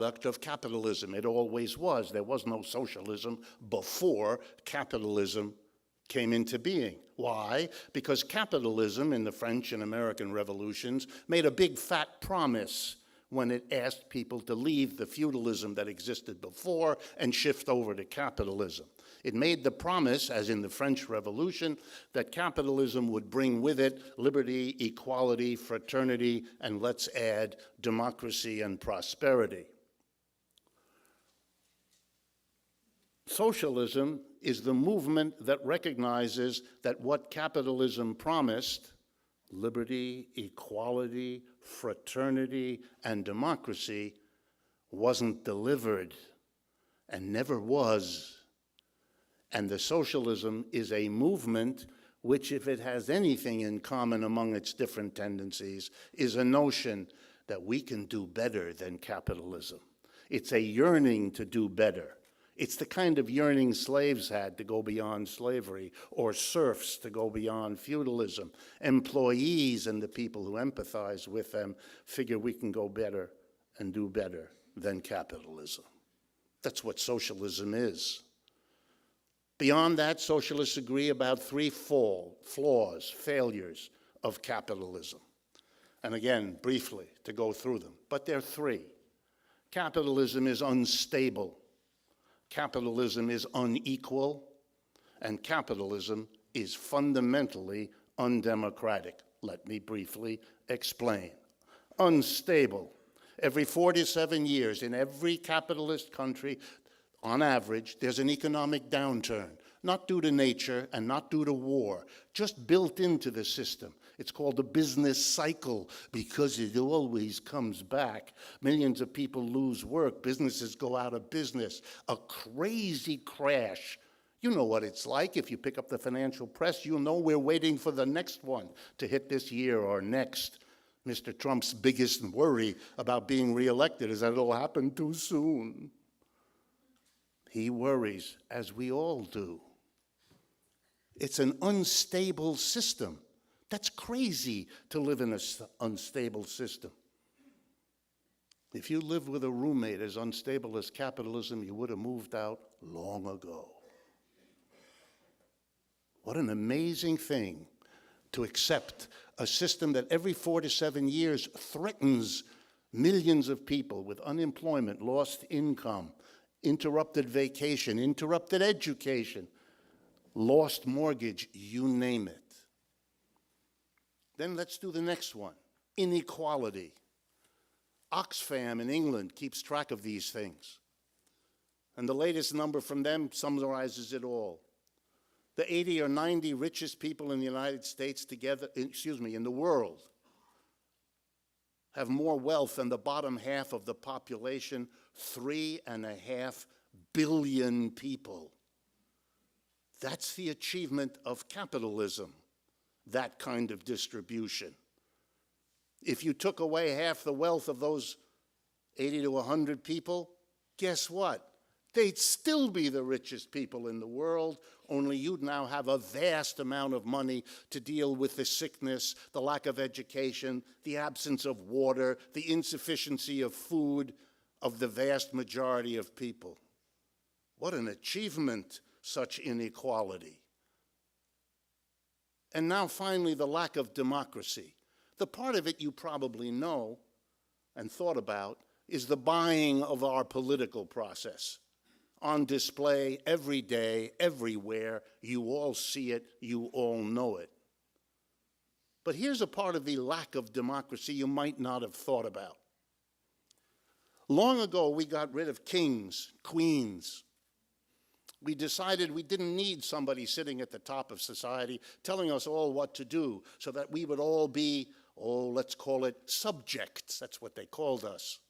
product of capitalism. It always was. There was no socialism before capitalism came into being. Why? Because capitalism in the French and American revolutions made a big fat promise when it asked people to leave the feudalism that existed before and shift over to capitalism. It made the promise, as in the French Revolution, that capitalism would bring with it liberty, equality, fraternity, and let's add democracy and prosperity. Socialism is the movement that recognizes that what capitalism promised, liberty, equality, fraternity, and democracy, wasn't delivered and never was. And the socialism is a movement which, if it has anything in common among its different tendencies, is a notion that we can do better than capitalism. It's a yearning to do better. It's the kind of yearning slaves had to go beyond slavery, or serfs to go beyond feudalism. Employees and the people who empathize with them figure we can go better and do better than capitalism. That's what socialism is. Beyond that, socialists agree about three flaws, failures of capitalism. And again, briefly, to go through them, but there are three. Capitalism is unstable. Capitalism is unequal, and capitalism is fundamentally undemocratic. Let me briefly explain. Unstable. Every 4 to 7 years in every capitalist country, on average, there's an economic downturn, not due to nature and not due to war, just built into the system. It's called the business cycle because it always comes back. Millions of people lose work. Businesses go out of business. A crazy crash. You know what it's like. If you pick up the financial press, you'll know we're waiting for the next one to hit this year or next. Mr. Trump's biggest worry about being reelected is that it'll happen too soon. He worries, as we all do. It's an unstable system. That's crazy to live in an unstable system. If you lived with a roommate as unstable as capitalism, you would have moved out long ago. What an amazing thing to accept a system that every 4 to 7 years threatens millions of people with unemployment, lost income, interrupted vacation, interrupted education, lost mortgage, you name it. Then let's do the next one, inequality. Oxfam in England keeps track of these things. And the latest number from them summarizes it all. The 80 or 90 richest people in the United States in the world, have more wealth than the bottom half of the population, 3.5 billion people. That's the achievement of capitalism, that kind of distribution. If you took away half the wealth of those 80 to 100 people, guess what? They'd still be the richest people in the world, only you'd now have a vast amount of money to deal with the sickness, the lack of education, the absence of water, the insufficiency of food of the vast majority of people. What an achievement, such inequality. And now finally, the lack of democracy. The part of it you probably know and thought about is the buying of our political process. On display every day, everywhere. You all see it, you all know it. But here's a part of the lack of democracy you might not have thought about. Long ago, we got rid of kings, queens. We decided we didn't need somebody sitting at the top of society telling us all what to do so that we would all be, let's call it subjects. That's what they called us.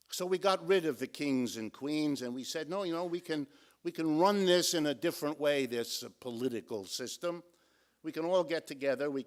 So we got rid of the kings and queens, and we said, no, we can run this in a different way, this political system. We can all get together. We